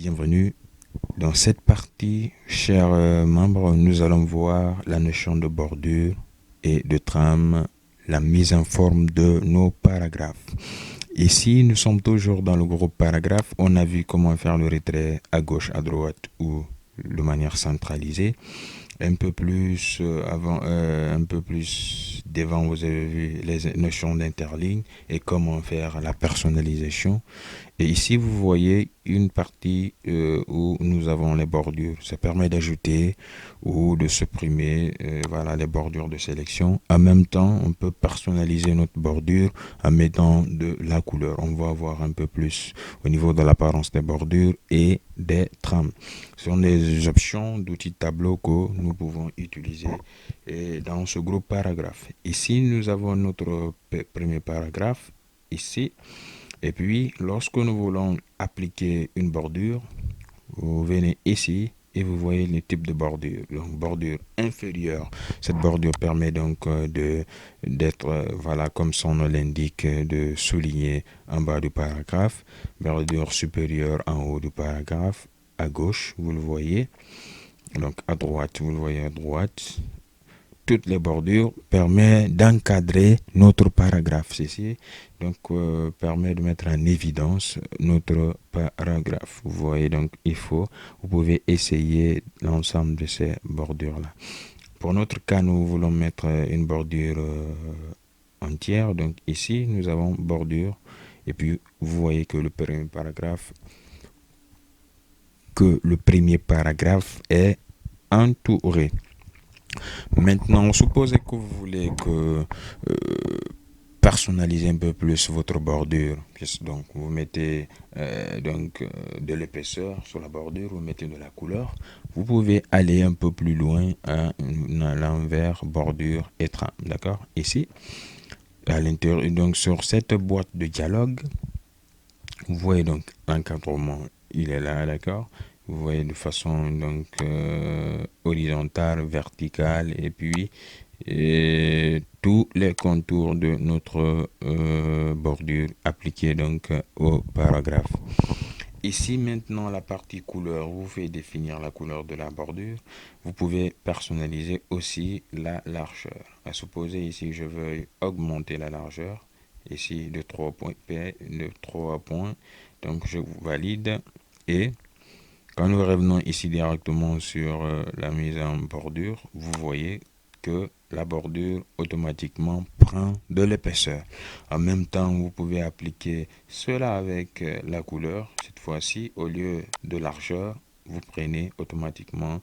Bienvenue. Dans cette partie, chers membres, nous allons voir la notion de bordure et de trame, la mise en forme de nos paragraphes. Ici, nous sommes toujours dans le groupe paragraphe. On a vu comment faire le retrait à gauche, à droite ou de manière centralisée. Un peu plus un peu plus devant, vous avez vu les notions d'interligne et comment faire la personnalisation. Et ici, vous voyez une partie où nous avons les bordures. Ça permet d'ajouter ou de supprimer voilà, les bordures de sélection. En même temps, on peut personnaliser notre bordure en mettant de la couleur. On va voir un peu plus au niveau de l'apparence des bordures et des trames. Ce sont des options d'outils tableau que nous pouvons utiliser dans ce groupe paragraphe. Ici, nous avons notre premier paragraphe. Ici, et puis, lorsque nous voulons appliquer une bordure, vous venez ici et vous voyez le type de bordure. Donc, bordure inférieure. Cette bordure permet donc d'être, voilà, comme son nom l'indique, de souligner en bas du paragraphe. Bordure supérieure en haut du paragraphe. À gauche, vous le voyez. Donc, à droite, vous le voyez à droite. Toutes les bordures permet d'encadrer notre paragraphe. Ceci donc permet de mettre en évidence notre paragraphe. Vous voyez donc vous pouvez essayer l'ensemble de ces bordures là. Pour notre cas, nous voulons mettre une bordure entière. Donc ici, nous avons bordure et puis vous voyez que le premier paragraphe est entouré. Maintenant, supposez que vous voulez personnaliser un peu plus votre bordure. Donc, vous mettez de l'épaisseur sur la bordure, vous mettez de la couleur. Vous pouvez aller un peu plus loin en allant vers bordure et trame. D'accord? Ici, à l'intérieur, donc sur cette boîte de dialogue, vous voyez donc l'encadrement, il est là, d'accord? Vous voyez de façon donc horizontale, verticale et puis tous les contours de notre bordure appliqués donc au paragraphe. Ici maintenant la partie couleur, vous faites définir la couleur de la bordure. Vous pouvez personnaliser aussi la largeur. À supposer ici je veux augmenter la largeur. Ici de 3 points, de 3 points. Donc je valide et quand nous revenons ici directement sur la mise en bordure, vous voyez que la bordure automatiquement prend de l'épaisseur. En même temps, vous pouvez appliquer cela avec la couleur. Cette fois-ci, au lieu de largeur, vous prenez automatiquement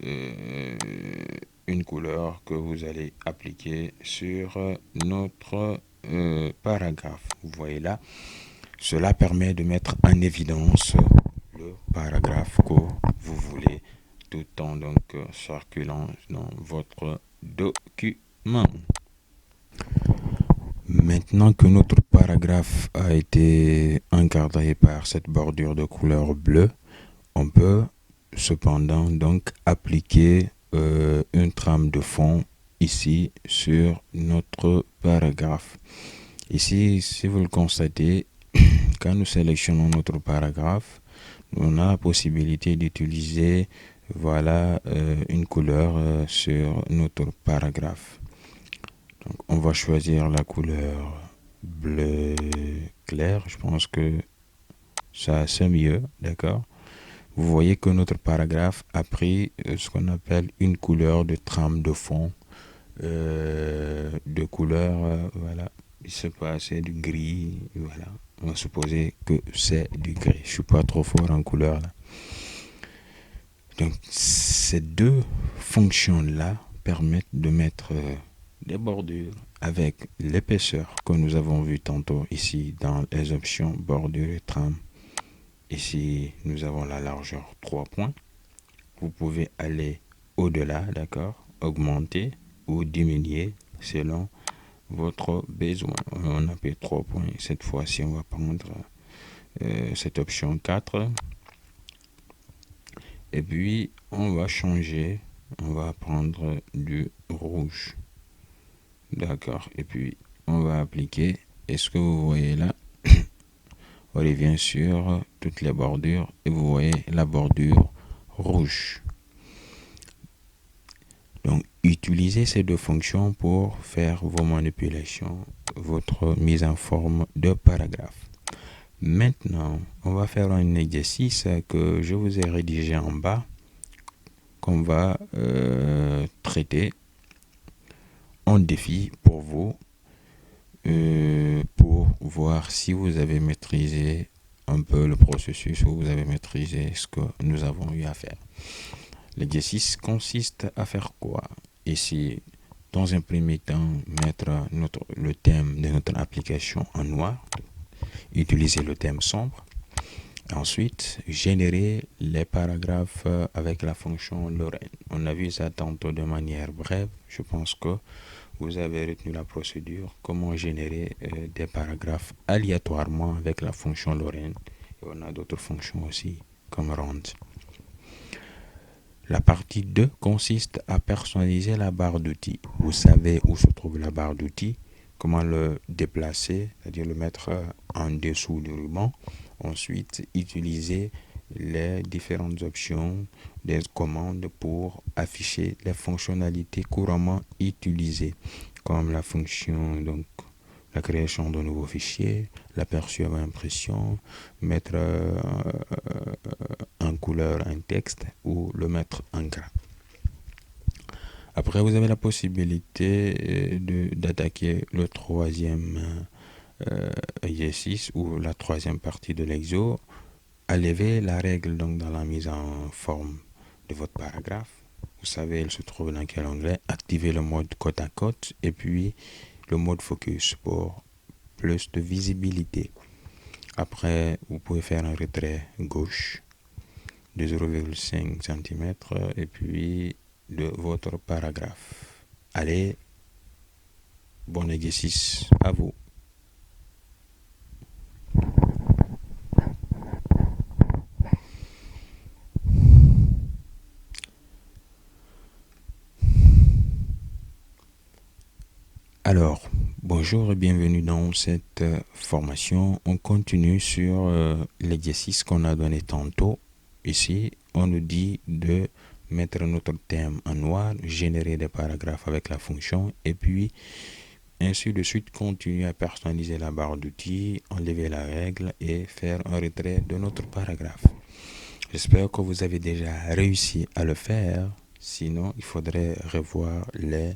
une couleur que vous allez appliquer sur notre paragraphe. Vous voyez là, cela permet de mettre en évidence le paragraphe que vous voulez tout en donc circulant dans votre document. Maintenant que notre paragraphe a été encadré par cette bordure de couleur bleue, on peut cependant donc appliquer une trame de fond ici sur notre paragraphe. Ici, si vous le constatez, quand nous sélectionnons notre paragraphe, on a la possibilité d'utiliser voilà une couleur sur notre paragraphe. Donc, on va choisir la couleur bleu clair. Je pense que ça c'est mieux, d'accord? Vous voyez que notre paragraphe a pris ce qu'on appelle une couleur de trame de fond, de couleur, voilà, il se passait du gris, voilà. On va supposer que c'est du gris. Je suis pas trop fort en couleur là. Donc ces deux fonctions-là permettent de mettre des bordures avec l'épaisseur que nous avons vu tantôt ici dans les options bordure et trame. Ici, nous avons la largeur 3 points. Vous pouvez aller au-delà, d'accord, augmenter ou diminuer selon votre besoin. On a fait 3 points. Cette fois-ci, on va prendre cette option 4. Et puis, on va changer. On va prendre du rouge. D'accord. Et puis, on va appliquer. Est-ce que vous voyez là? on revient sur toutes les bordures et vous voyez la bordure rouge. Donc, utilisez ces deux fonctions pour faire vos manipulations, votre mise en forme de paragraphe. Maintenant, on va faire un exercice que je vous ai rédigé en bas, qu'on va traiter en défi pour vous, pour voir si vous avez maîtrisé un peu le processus ou vous avez maîtrisé ce que nous avons eu à faire. L'exercice consiste à faire quoi? Ici, dans un premier temps, mettre le thème de notre application en noir, utiliser le thème sombre. Ensuite, générer les paragraphes avec la fonction Lorem. On a vu ça tantôt de manière brève. Je pense que vous avez retenu la procédure, comment générer des paragraphes aléatoirement avec la fonction Lorem. Et on a d'autres fonctions aussi, comme round. La partie 2 consiste à personnaliser la barre d'outils. Vous savez où se trouve la barre d'outils, comment le déplacer, c'est-à-dire le mettre en dessous du ruban. Ensuite, utiliser les différentes options des commandes pour afficher les fonctionnalités couramment utilisées, comme la fonction, donc la création de nouveaux fichiers, l'aperçu avant impression, mettre en couleur un texte ou le mettre en gras. Après, vous avez la possibilité d'attaquer le troisième exercice ou la troisième partie de l'exo, enlever la règle donc dans la mise en forme de votre paragraphe. Vous savez, elle se trouve dans quel onglet. Activer le mode côte à côte et puis le mode focus pour plus de visibilité. Après, vous pouvez faire un retrait gauche de 0,5 cm et puis de votre paragraphe. Allez, bon exercice à vous. Alors, bonjour et bienvenue dans cette formation. On continue sur l'exercice qu'on a donné tantôt. Ici, on nous dit de mettre notre thème en noir, générer des paragraphes avec la fonction et puis ainsi de suite continuer à personnaliser la barre d'outils, enlever la règle et faire un retrait de notre paragraphe. J'espère que vous avez déjà réussi à le faire. Sinon, il faudrait revoir les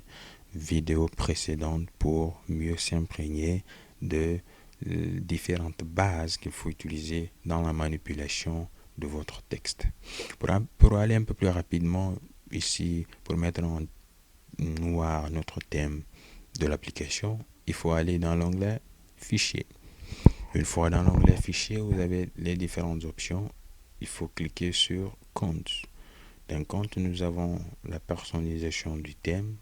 vidéos précédentes pour mieux s'imprégner de différentes bases qu'il faut utiliser dans la manipulation de votre texte. Pour aller un peu plus rapidement ici, pour mettre en noir notre thème de l'application, il faut aller dans l'onglet Fichier. Une fois dans l'onglet Fichier, vous avez les différentes options. Il faut cliquer sur Compte. Dans Compte, nous avons la personnalisation du thème,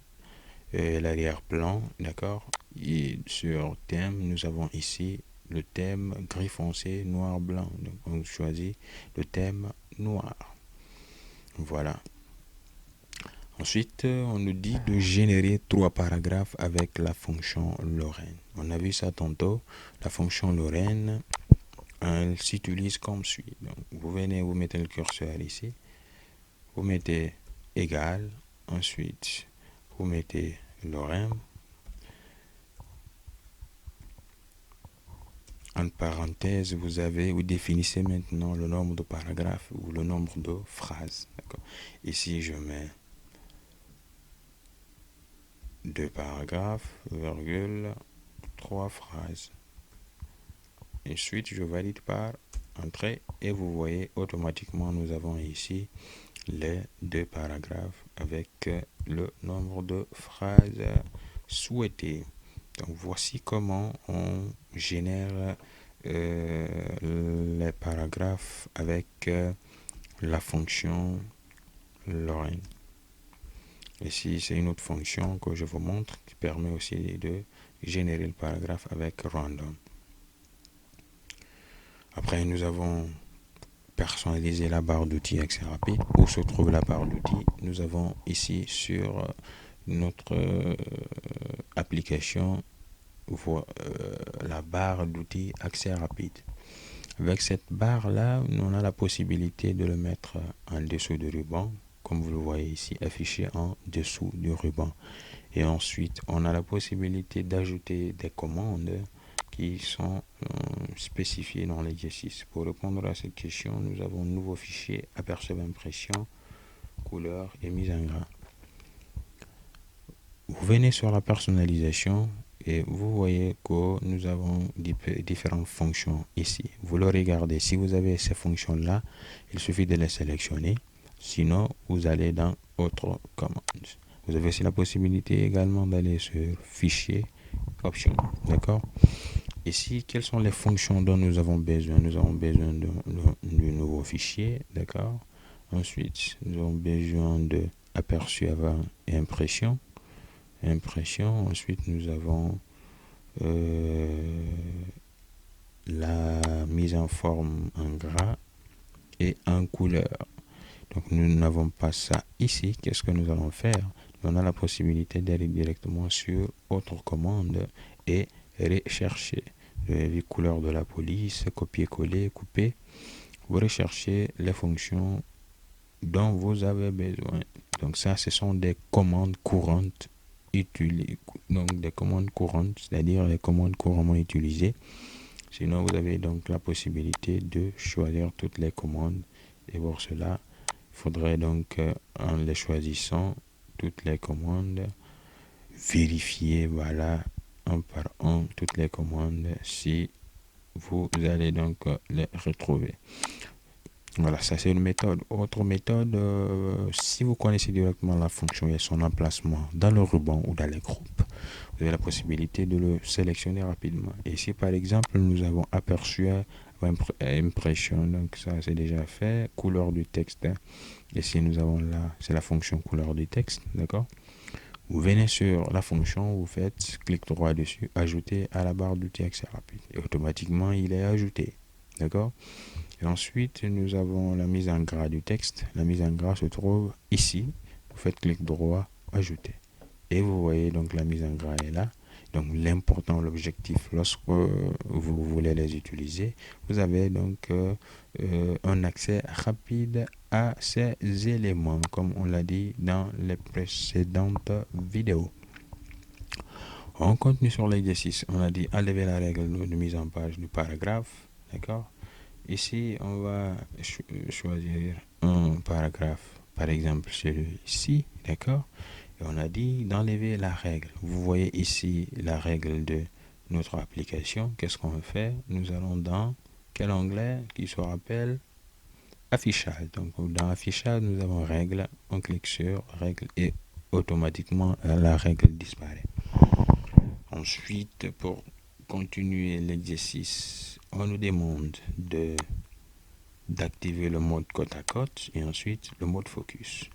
l'arrière-plan, d'accord. Et sur thème, nous avons ici le thème gris foncé, noir, blanc. Donc, on choisit le thème noir. Voilà. Ensuite, on nous dit de générer 3 paragraphes avec la fonction Lorem. On a vu ça tantôt. La fonction Lorem, elle s'utilise comme suit. Donc, vous venez, vous mettez le curseur ici. Vous mettez égal. Ensuite, vous mettez Lorem. En parenthèse, vous définissez maintenant le nombre de paragraphes ou le nombre de phrases. Ici, je mets 2 paragraphes, virgule, 3 phrases. Ensuite, je valide par entrée et vous voyez automatiquement, nous avons ici les 2 paragraphes avec le nombre de phrases souhaitées. Donc, voici comment on génère les paragraphes avec la fonction Lorem. Ici, c'est une autre fonction que je vous montre qui permet aussi de générer le paragraphe avec random. Après, nous avons personnalisé la barre d'outils accès rapide. Où se trouve la barre d'outils? Nous avons ici sur notre application la barre d'outils accès rapide. Avec cette barre là, on a la possibilité de le mettre en dessous du ruban, comme vous le voyez ici, affiché en dessous du ruban. Et ensuite, on a la possibilité d'ajouter des commandes qui sont spécifiées dans l'exercice. Pour répondre à cette question, nous avons un nouveau fichier, apercevoir impression, couleur et mise en gras. Vous venez sur la personnalisation et vous voyez que nous avons différentes fonctions ici. Vous le regardez, si vous avez ces fonctions-là, il suffit de les sélectionner. Sinon, vous allez dans autre commande. Vous avez aussi la possibilité également d'aller sur fichier, options, d'accord? Ici, quelles sont les fonctions dont nous avons besoin? Nous avons besoin du nouveau fichier, d'accord? Ensuite, nous avons besoin de aperçu avant et impression. Ensuite, nous avons la mise en forme en gras et en couleur. Donc, nous n'avons pas ça ici. Qu'est-ce que nous allons faire? On a la possibilité d'aller directement sur autre commande et rechercher les couleurs de la police, copier-coller, couper. Vous recherchez les fonctions dont vous avez besoin. Donc ça, ce sont des commandes courantes utilisées. Donc des commandes courantes, c'est-à-dire les commandes couramment utilisées. Sinon, vous avez donc la possibilité de choisir toutes les commandes. Et pour cela, il faudrait donc, en les choisissant, toutes les commandes, vérifier, voilà, un par un, toutes les commandes, si vous allez donc les retrouver. Voilà, ça c'est une méthode. Autre méthode, si vous connaissez directement la fonction et son emplacement dans le ruban ou dans les groupes, vous avez la possibilité de le sélectionner rapidement. Et ici, par exemple, nous avons aperçu impression, donc ça c'est déjà fait. Couleur du texte, ici nous avons là, c'est la fonction couleur du texte, d'accord? Vous venez sur la fonction, vous faites clic droit dessus, ajouter à la barre d'outils accès rapide. Et automatiquement, il est ajouté, d'accord? Et ensuite, nous avons la mise en gras du texte. La mise en gras se trouve ici. Vous faites clic droit, ajouter. Et vous voyez donc la mise en gras est là. Donc l'important, l'objectif, lorsque vous voulez les utiliser, vous avez donc un accès rapide à ces éléments, comme on l'a dit dans les précédentes vidéos. On continue sur l'exercice. On a dit enlever la règle de mise en page du paragraphe. D'accord? Ici, on va choisir un paragraphe, par exemple celui-ci, d'accord? Et on a dit d'enlever la règle. Vous voyez ici la règle de notre application. Qu'est-ce qu'on fait? Nous allons dans quel onglet qui se rappelle? Affichage. Donc, dans affichage, nous avons règle. On clique sur règle et automatiquement la règle disparaît. Ensuite, pour continuer l'exercice, on nous demande d'activer le mode côte à côte et ensuite le mode focus.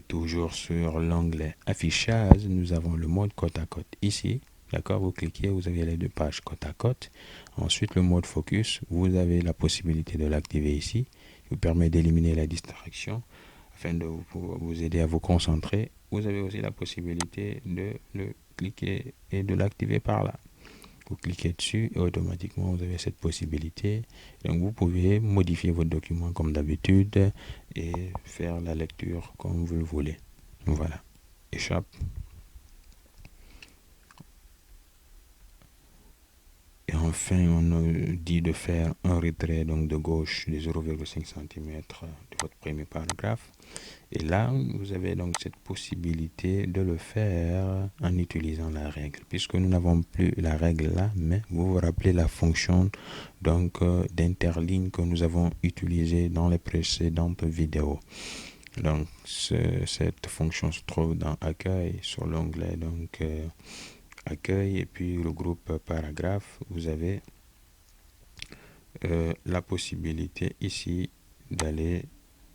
Toujours sur l'onglet affichage, nous avons le mode côte à côte ici. D'accord, vous cliquez, vous avez les deux pages côte à côte. Ensuite, le mode focus, vous avez la possibilité de l'activer ici. Il vous permet d'éliminer la distraction afin de vous aider à vous concentrer. Vous avez aussi la possibilité de le cliquer et de l'activer par là. Vous cliquez dessus et automatiquement vous avez cette possibilité. Donc vous pouvez modifier votre document comme d'habitude et faire la lecture comme vous le voulez. Voilà. Échappe. Et enfin, on nous dit de faire un retrait donc de gauche de 0,5 cm de votre premier paragraphe. Et là, vous avez donc cette possibilité de le faire en utilisant la règle. Puisque nous n'avons plus la règle là, mais vous vous rappelez la fonction donc d'interligne que nous avons utilisée dans les précédentes vidéos. Donc, cette fonction se trouve dans Accueil, sur l'onglet donc Accueil et puis le groupe paragraphe. Vous avez la possibilité ici d'aller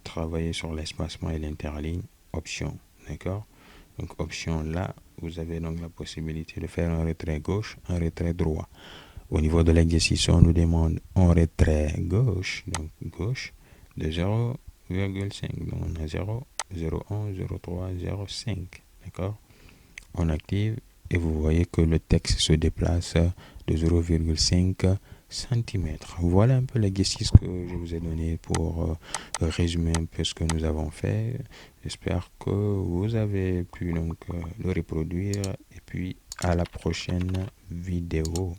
travailler sur l'espacement et l'interligne, option, d'accord? Donc option là, vous avez donc la possibilité de faire un retrait gauche, un retrait droit. Au niveau de l'exercice, on nous demande un retrait gauche, donc gauche, de 0,5. Donc on a 0, 0,1, 0,3, 0,5, d'accord? On active et vous voyez que le texte se déplace de 0,5 centimètres. Voilà un peu l'exercice que je vous ai donné pour résumer un peu ce que nous avons fait. J'espère que vous avez pu donc le reproduire et puis à la prochaine vidéo.